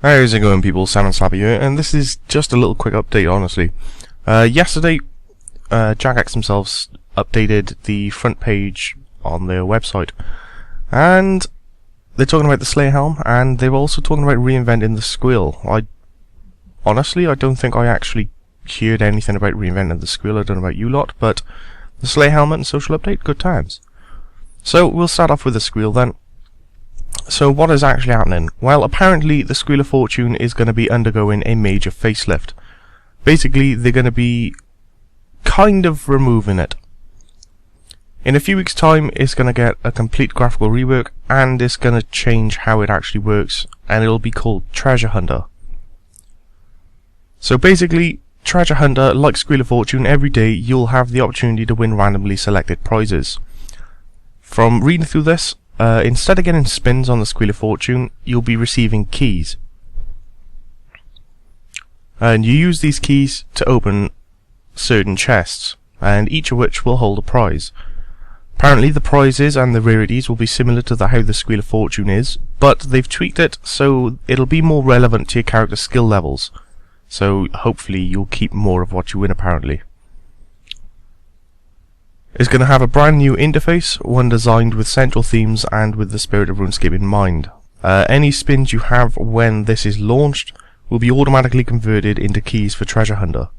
How's it going, people? Salmon Slappy here, and this is just a little quick update, honestly. Yesterday, Jagex themselves updated the front page on their website, and they're talking about the Slayer helm, and they're also talking about reinventing the Squeal. Honestly, I don't think I actually heard anything about reinventing the Squeal. I don't know about you lot, but the Slayer helmet and social update, good times. So, we'll start off with the Squeal then. So what is actually happening? Well, apparently the Squeal of Fortune is going to be undergoing a major facelift. Basically, they're going to be kind of removing it. In a few weeks' time, it's going to get a complete graphical rework, and it's going to change how it actually works, and it'll be called Treasure Hunter. So basically, Treasure Hunter, like Squeal of Fortune, every day you'll have the opportunity to win randomly selected prizes. From reading through this, instead of getting spins on the Squeal of Fortune, you'll be receiving keys. And you use these keys to open certain chests, and each of which will hold a prize. Apparently the prizes and the rarities will be similar to how the Squeal of Fortune is, but they've tweaked it so it'll be more relevant to your character's skill levels. So hopefully you'll keep more of what you win, apparently. It's going to have a brand new interface, one designed with central themes and with the spirit of Runescape in mind. Any spins you have when this is launched will be automatically converted into keys for Treasure Hunter.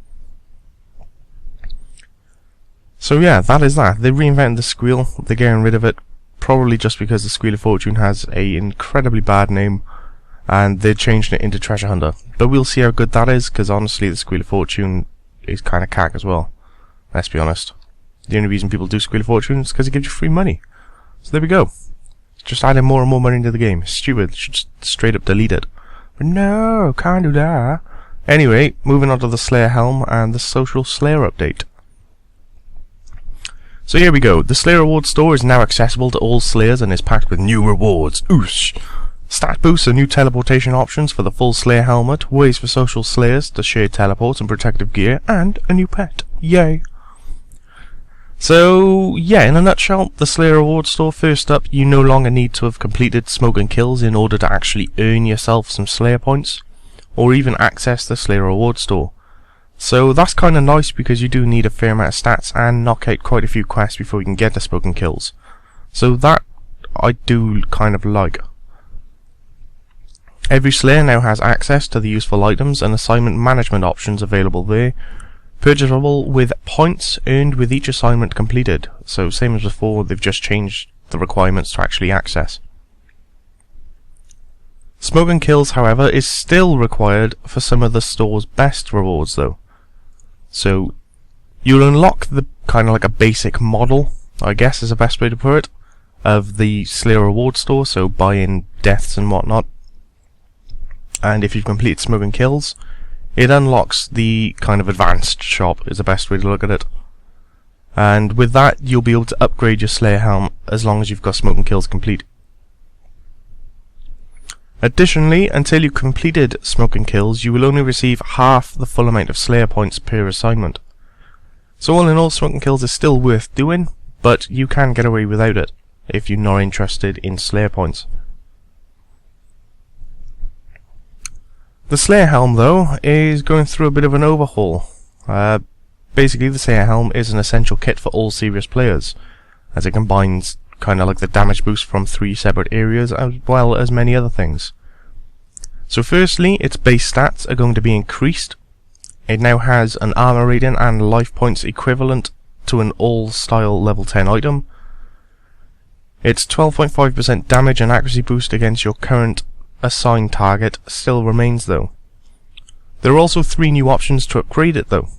So yeah, that is that. They reinvented the Squeal, they're getting rid of it, probably just because the Squeal of Fortune has an incredibly bad name, and they're changing it into Treasure Hunter. But we'll see how good that is, because honestly the Squeal of Fortune is kind of cack as well. Let's be honest. The only reason people do Squeal of Fortune is because it gives you free money. So there we go. Just adding more and more money into the game. It's stupid. Should just straight up delete it. But no, can't do that. Anyway, moving on to the Slayer helm and the social Slayer update. So here we go. The Slayer Reward Store is now accessible to all Slayers and is packed with new rewards. Oosh! Stat boosts and new teleportation options for the full Slayer helmet, ways for social Slayers to share teleports and protective gear, and a new pet. Yay! So, yeah, in a nutshell, the Slayer Reward Store, first up, you no longer need to have completed smoke and kills in order to actually earn yourself some Slayer points, or even access the Slayer Reward Store. So that's kind of nice because you do need a fair amount of stats and knock out quite a few quests before you can get the smoke and kills. So that I do kind of like. Every Slayer now has access to the useful items and assignment management options available there, purchasable with points earned with each assignment completed. So same as before, they've just changed the requirements to actually access. Smoke and kills, however, is still required for some of the store's best rewards though. So you'll unlock the kind of like a basic model, I guess is the best way to put it, of the Slayer Reward Store, so buy-in deaths and whatnot. And if you've completed smoke and kills, it unlocks the kind of advanced shop, is the best way to look at it. And with that, you'll be able to upgrade your Slayer helm as long as you've got smoke and kills complete. Additionally, until you've completed smoke and kills, you will only receive half the full amount of Slayer points per assignment. So all in all, smoke and kills is still worth doing, but you can get away without it if you're not interested in Slayer points. The Slayer helm, though, is going through a bit of an overhaul. Basically, the Slayer helm is an essential kit for all serious players, as it combines kind of like the damage boost from 3 separate areas, as well as many other things. So firstly, its base stats are going to be increased. It now has an armor rating and life points equivalent to an all-style level 10 item. Its 12.5% damage and accuracy boost against your current assigned target still remains though. There are also 3 new options to upgrade it though.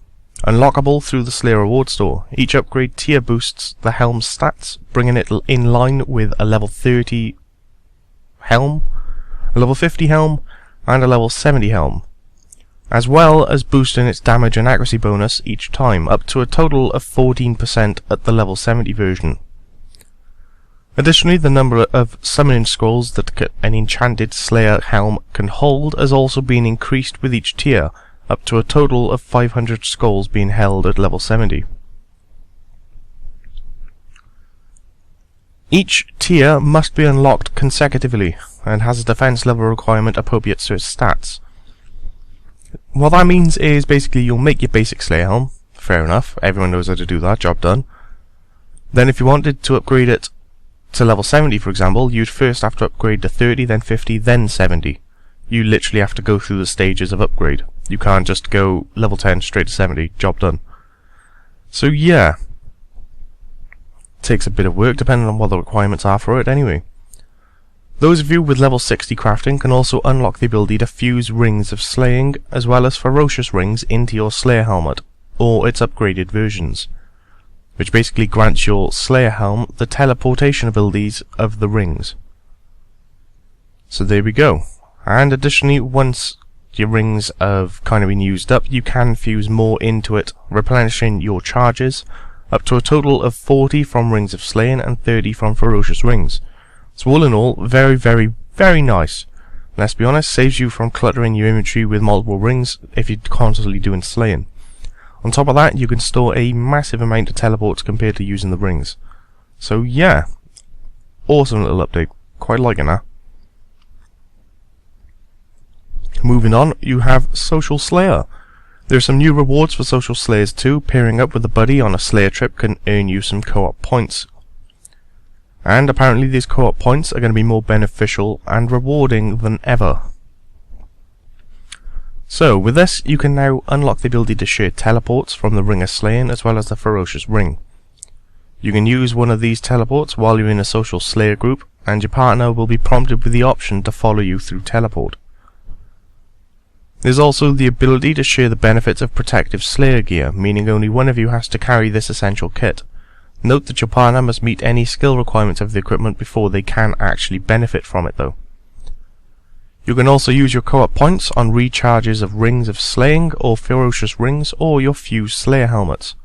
Unlockable through the Slayer Reward Store. Each upgrade tier boosts the helm's stats, bringing it in line with a level 30 helm, a level 50 helm, and a level 70 helm, as well as boosting its damage and accuracy bonus each time, up to a total of 14% at the level 70 version. Additionally, the number of summoning scrolls that an enchanted Slayer helm can hold has also been increased with each tier, up to a total of 500 scrolls being held at level 70. Each tier must be unlocked consecutively, and has a defense level requirement appropriate to its stats. What that means is basically you'll make your basic Slayer helm. Fair enough, everyone knows how to do that, job done. Then if you wanted to upgrade it to level 70 for example, you'd first have to upgrade to 30, then 50, then 70. You literally have to go through the stages of upgrade. You can't just go level 10 straight to 70, job done. So yeah, takes a bit of work depending on what the requirements are for it anyway. Those of you with level 60 crafting can also unlock the ability to fuse rings of slaying as well as ferocious rings into your Slayer helmet, or its upgraded versions, which basically grants your Slayer helm the teleportation abilities of the rings. So there we go. And additionally, once your rings have kind of been used up, you can fuse more into it, replenishing your charges up to a total of 40 from rings of slaying and 30 from ferocious rings. So all in all, very, very, very nice. Let's be honest, saves you from cluttering your inventory with multiple rings if you're constantly doing slaying. On top of that, you can store a massive amount of teleports compared to using the rings. So yeah, awesome little update. Quite liking that. Moving on, you have Social Slayer. There are some new rewards for Social Slayers too. Pairing up with a buddy on a Slayer trip can earn you some co-op points. And apparently these co-op points are going to be more beneficial and rewarding than ever. So with this, you can now unlock the ability to share teleports from the Ring of Slaying as well as the Ferocious Ring. You can use one of these teleports while you're in a Social Slayer group, and your partner will be prompted with the option to follow you through teleport. There's also the ability to share the benefits of protective Slayer gear, meaning only one of you has to carry this essential kit. Note that your partner must meet any skill requirements of the equipment before they can actually benefit from it though. You can also use your co-op points on recharges of Rings of Slaying or Ferocious Rings or your fused Slayer helmets.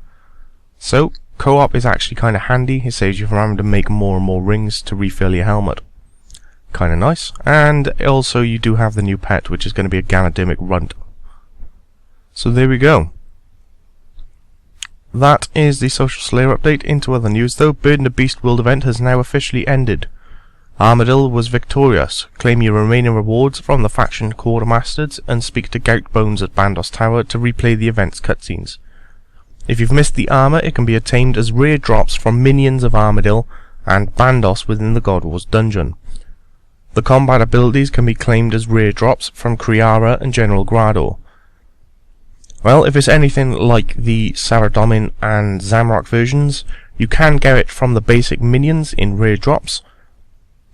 So, co-op is actually kind of handy. It saves you from having to make more and more rings to refill your helmet. Kind of nice. And also you do have the new pet, which is going to be a Ganodermic Runt. So there we go. That is the Social Slayer update. Into other news though, Burden of Beast World event has now officially ended. Armadil was victorious. Claim your remaining rewards from the faction quartermasters and speak to Gout Bones at Bandos Tower to replay the event's cutscenes. If you've missed the armor, it can be obtained as rare drops from minions of Armadil and Bandos within the God Wars dungeon. The combat abilities can be claimed as rare drops from Kriara and General Grado. Well, if it's anything like the Saradomin and Zamrock versions, you can get it from the basic minions in rare drops,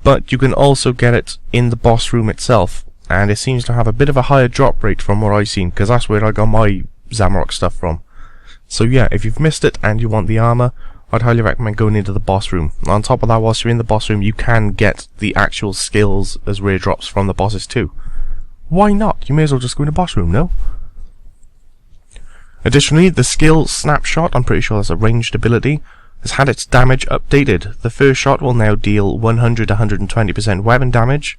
but you can also get it in the boss room itself, and it seems to have a bit of a higher drop rate from what I've seen, because that's where I got my Zamrock stuff from. So yeah, if you've missed it and you want the armor, I'd highly recommend going into the boss room. On top of that, whilst you're in the boss room, you can get the actual skills as rare drops from the bosses too. Why not? You may as well just go in the boss room, no? Additionally, the skill Snapshot, I'm pretty sure that's a ranged ability, has had its damage updated. The first shot will now deal 100 to 120% weapon damage,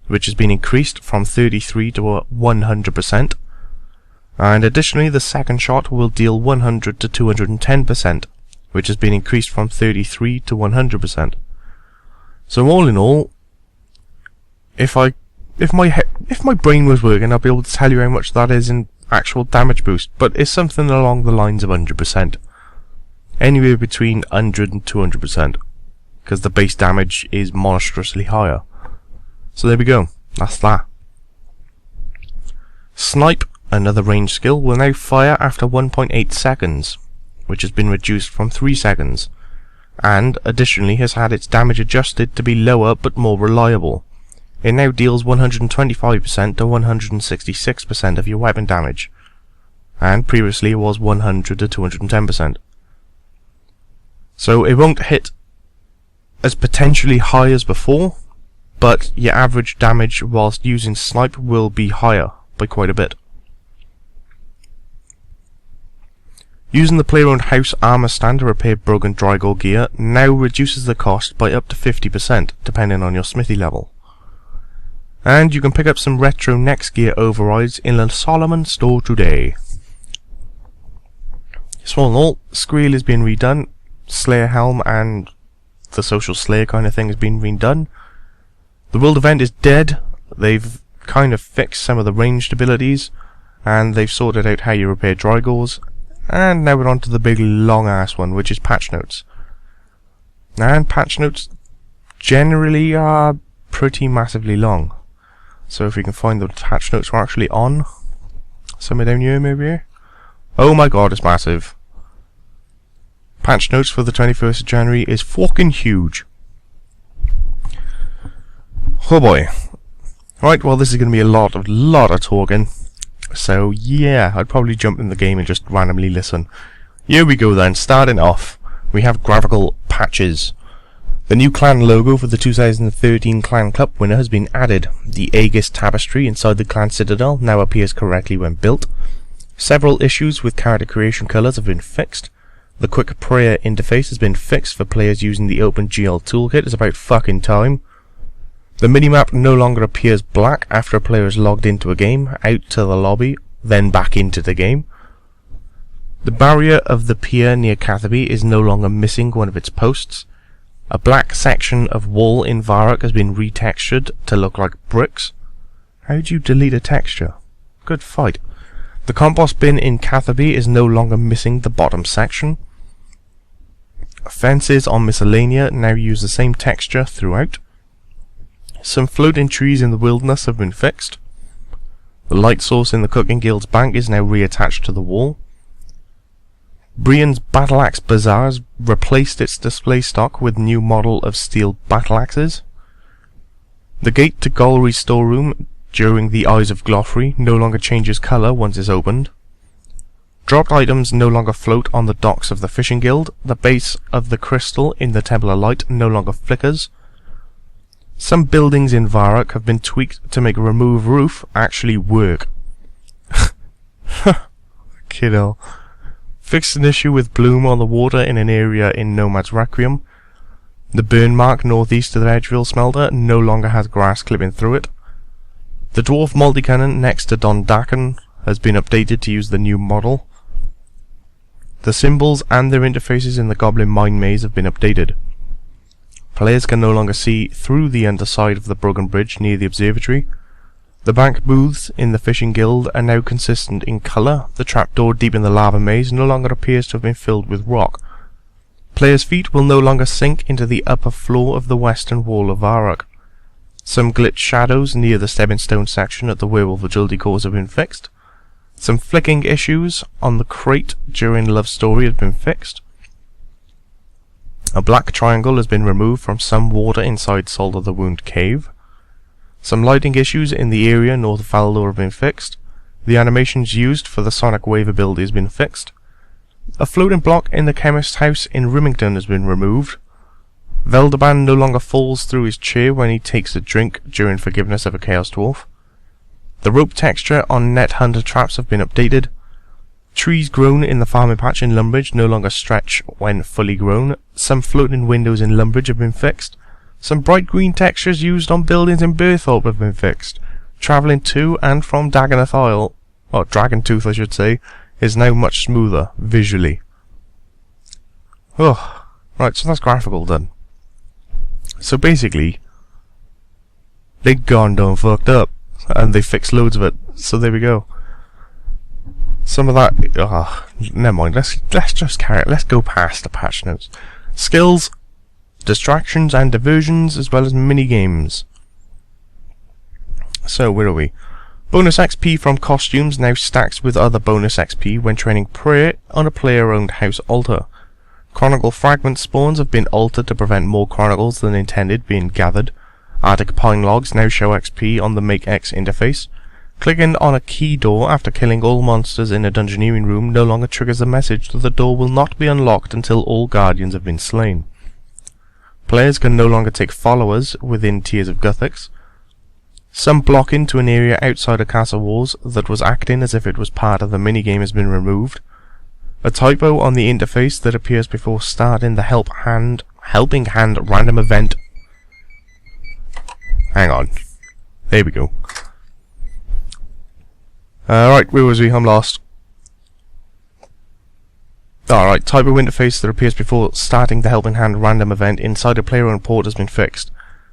which has been increased from 33 to 100%. And additionally, the second shot will deal 100 to 210%, which has been increased from 33 to 100%. So all in all, if my brain was working, I'd be able to tell you how much that is in actual damage boost, but it's something along the lines of 100%. Anywhere between 100 and 200%, because the base damage is monstrously higher. So there we go, that's that. Snipe, another range skill, will now fire after 1.8 seconds, which has been reduced from 3 seconds, and additionally has had its damage adjusted to be lower but more reliable. It now deals 125% to 166% of your weapon damage, and previously it was 100 to 210%. So it won't hit as potentially high as before, but your average damage whilst using Snipe will be higher by quite a bit. Using the player-owned house armor stand to repair broken Drygore gear now reduces the cost by up to 50%, depending on your smithy level. And you can pick up some retro next gear overrides in the Solomon store today. So all in all, Squeal has been redone, Slayer helm and the Social Slayer kind of thing has been redone. The world event is dead. They've kind of fixed some of the ranged abilities, and they've sorted out how you repair Drygores. And now we're on to the big long ass one, which is patch notes. And patch notes generally are pretty massively long. So if we can find the patch notes we're actually on. Somewhere down here, maybe here. Oh my god, it's massive. Patch notes for the 21st of January is fucking huge. Oh boy. Right, well this is going to be a lot of talking. So yeah, I'd probably jump in the game and just randomly listen. Here we go then, starting off. We have graphical patches. The new clan logo for the 2013 Clan Cup winner has been added. The Aegis tapestry inside the clan citadel now appears correctly when built. Several issues with character creation colours have been fixed. The quick prayer interface has been fixed for players using the OpenGL toolkit. It's about fucking time. The minimap no longer appears black after a player is logged into a game, out to the lobby, then back into the game. The barrier of the pier near Catherby is no longer missing one of its posts. A black section of wall in Varrock has been retextured to look like bricks. How'd you delete a texture? Good fight. The compost bin in Catherby is no longer missing the bottom section. Fences on Miscellanea now use the same texture throughout. Some floating trees in the wilderness have been fixed. The light source in the Cooking Guild's bank is now reattached to the wall. Brian's Battle Axe Bazaar has replaced its display stock with new model of steel battle axes. The gate to Golry's storeroom during the Eyes of Gloffrey no longer changes colour once it's opened. Dropped items no longer float on the docks of the Fishing Guild. The base of the crystal in the Temple of Light no longer flickers. Some buildings in Varrock have been tweaked to make remove roof actually work. Kiddo. Fixed an issue with bloom on the water in an area in Nomad's Requiem. The burn mark northeast of the Edgeville smelter no longer has grass clipping through it. The dwarf multi-cannon next to Dondakan has been updated to use the new model. The symbols and their interfaces in the Goblin Mine Maze have been updated. Players can no longer see through the underside of the broken bridge near the observatory. The bank booths in the Fishing Guild are now consistent in colour. The trapdoor deep in the lava maze no longer appears to have been filled with rock. Players' feet will no longer sink into the upper floor of the western wall of Varrock. Some glitch shadows near the stepping stone section at the Werewolf Agility course have been fixed. Some flicking issues on the crate during Love Story have been fixed. A black triangle has been removed from some water inside Salt of the Wound Cave. Some lighting issues in the area north of Faldor have been fixed. The animations used for the Sonic Wave ability has been fixed. A floating block in the Chemist's house in Rimington has been removed. Veldaban no longer falls through his chair when he takes a drink during Forgiveness of a Chaos Dwarf. The rope texture on net hunter traps have been updated. Trees grown in the farming patch in Lumbridge no longer stretch when fully grown. Some floating windows in Lumbridge have been fixed. Some bright green textures used on buildings in Berthorpe have been fixed. Travelling to and from Dagonath Isle, or Dragontooth I should say, is now much smoother visually. Oh, right, so that's graphical done. So basically, they'd gone done fucked up, and they fixed loads of it. So there we go. Some of that. Never mind. Let's just carry it. Let's go past the patch notes. Skills, distractions, and diversions, as well as mini games. So where are we? Bonus XP from costumes now stacks with other bonus XP when training prayer on a player-owned house altar. Chronicle fragment spawns have been altered to prevent more chronicles than intended being gathered. Arctic pine logs now show XP on the MakeX interface. Clicking on a key door after killing all monsters in a dungeoneering room no longer triggers a message that the door will not be unlocked until all guardians have been slain. Players can no longer take followers within Tears of Guthix. Some blocking to an area outside of castle walls that was acting as if it was part of the minigame has been removed. A typo on the interface that appears before starting the helping hand random event. Hang on. There we go. Right, where was we? I'm lost. Alright, typo interface that appears before starting the helping hand random event inside a player-owned port has been fixed.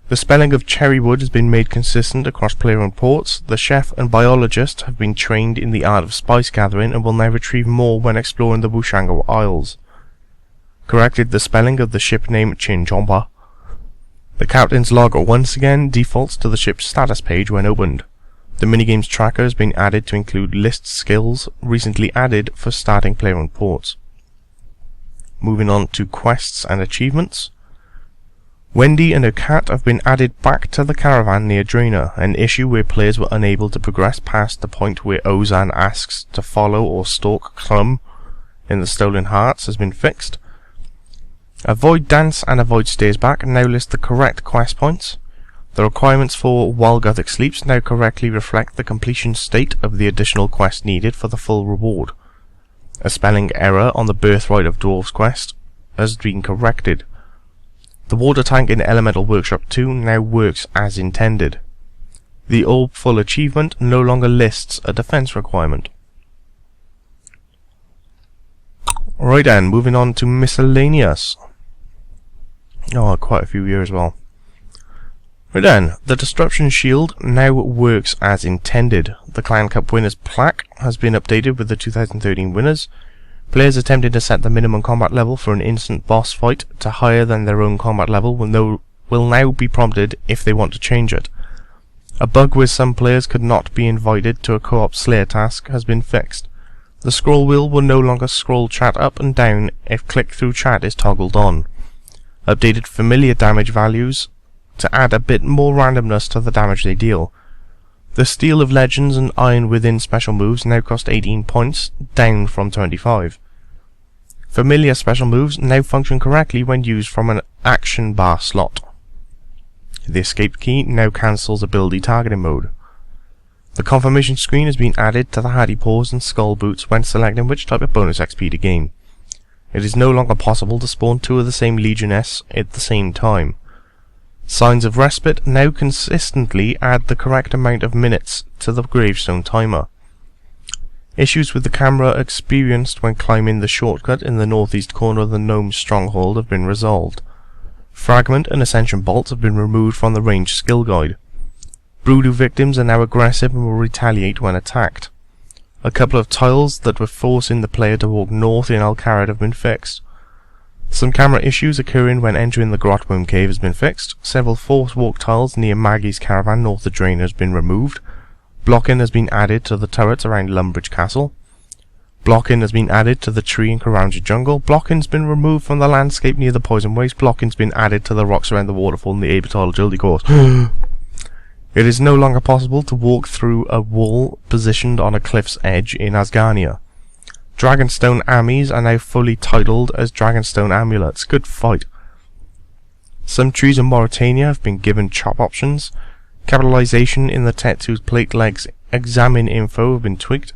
The spelling of cherrywood has been made consistent across player-owned ports. The chef and biologist have been trained in the art of spice gathering and will now retrieve more when exploring the Wushango Isles. Corrected the spelling of the ship name Chinchomba. The captain's log once again defaults to the ship's status page when opened. The minigames tracker has been added to include list skills recently added for starting player-owned ports. Moving on to quests and achievements. Wendy and her cat have been added back to the caravan near Draenor, an issue where players were unable to progress past the point where Ozan asks to follow or stalk Clum in the Stolen Hearts has been fixed. Avoid Dance and Avoid Stairs Back now list the correct quest points. The requirements for While Gothic Sleeps now correctly reflect the completion state of the additional quest needed for the full reward. A spelling error on the Birthright of Dwarves quest has been corrected. The water tank in Elemental Workshop 2 now works as intended. The Orb Full achievement no longer lists a defense requirement. Right then, moving on to miscellaneous. Oh, quite a few here as well. Right then, the Disruption Shield now works as intended. The Clan Cup winners plaque has been updated with the 2013 winners. Players attempting to set the minimum combat level for an instant boss fight to higher than their own combat level will now be prompted if they want to change it. A bug where some players could not be invited to a co-op Slayer task has been fixed. The scroll wheel will no longer scroll chat up and down if click-through chat is toggled on. Updated familiar damage values to add a bit more randomness to the damage they deal. The Steel of Legends and Iron Within special moves now cost 18 points, down from 25. Familiar special moves now function correctly when used from an action bar slot. The Escape key now cancels ability targeting mode. The confirmation screen has been added to the Hardy Paws and Skull Boots when selecting which type of bonus XP to gain. It is no longer possible to spawn two of the same Legioness at the same time. Signs of Respite now consistently add the correct amount of minutes to the gravestone timer. Issues with the camera experienced when climbing the shortcut in the northeast corner of the Gnome's stronghold have been resolved. Fragment and Ascension bolts have been removed from the range skill guide. Broodoo victims are now aggressive and will retaliate when attacked. A couple of tiles that were forcing the player to walk north in Alcarad have been fixed. Some camera issues occurring when entering the Grotworm Cave has been fixed. Several force walk tiles near Maggie's caravan north of Draenor has been removed. Blocking has been added to the turrets around Lumbridge Castle. Blocking has been added to the tree in Karamja Jungle. Blocking's been removed from the landscape near the Poison Waste. Blocking's been added to the rocks around the waterfall in the Abertile Agility course. It is no longer possible to walk through a wall positioned on a cliff's edge in Asgarnia. Dragonstone Ammies are now fully titled as Dragonstone Amulets. Good fight. Some trees in Mauritania have been given chop options. Capitalization in the Tetsu's plate legs examine info have been tweaked.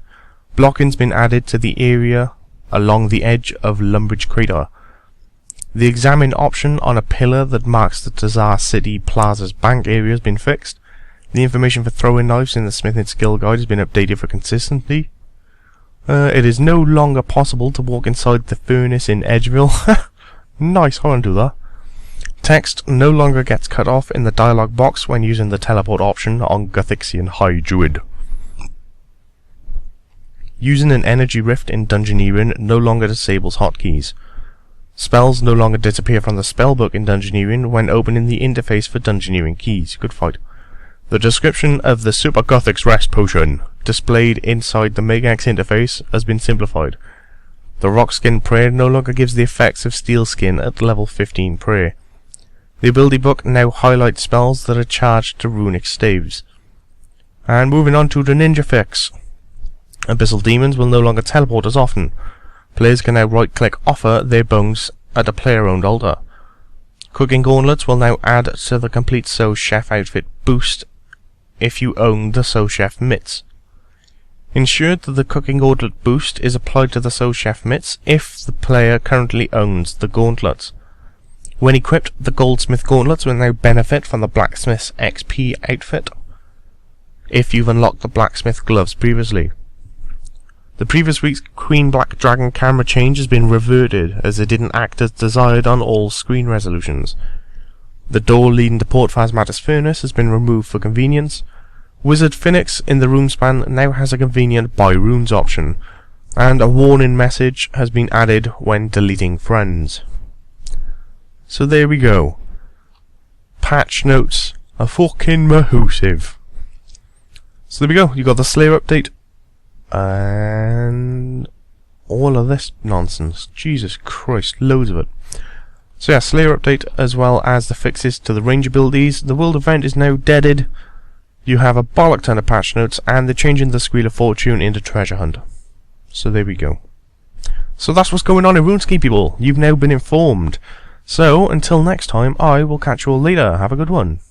Blocking's been added to the area along the edge of Lumbridge Crater. The examine option on a pillar that marks the Tazar City Plaza's bank area has been fixed. The information for throwing knives in the smithing skill guide has been updated for consistency. It is no longer possible to walk inside the furnace in Edgeville. Nice, I want to do that. Text no longer gets cut off in the dialog box when using the teleport option on Gothixian High Druid. Using an energy rift in Dungeoneering no longer disables hotkeys. Spells no longer disappear from the spellbook in Dungeoneering when opening the interface for Dungeoneering keys. Good fight. The description of the Super Gothic's Rest Potion displayed inside the Megax interface has been simplified. The Rockskin Prayer no longer gives the effects of Steel Skin at level 15 Prayer. The ability book now highlights spells that are charged to runic staves. And moving on to the ninja fix. Abyssal Demons will no longer teleport as often. Players can now right-click offer their bones at a player-owned altar. Cooking Gauntlets will now add to the Complete So Chef outfit boost if you own the So Chef mitts. Ensure that the Cooking Gauntlet boost is applied to the So Chef mitts if the player currently owns the gauntlets. When equipped, the Goldsmith Gauntlets will now benefit from the Blacksmith's XP outfit if you've unlocked the Blacksmith Gloves previously. The previous week's Queen Black Dragon camera change has been reverted as it didn't act as desired on all screen resolutions. The door leading to Port Phasmatis Furnace has been removed for convenience. Wizard Phoenix in the room span now has a convenient buy runes option, and a warning message has been added when deleting friends. So there we go. Patch notes are fucking massive. So there we go, you got the Slayer update, and all of this nonsense. Jesus Christ, loads of it. So yeah, Slayer update as well as the fixes to the range abilities. The world event is now deaded. You have a bollock ton of patch notes, and they're changing the Squeal of Fortune into Treasure Hunt. So there we go. So that's what's going on in RuneScape, people. You've now been informed. So until next time, I will catch you all later. Have a good one.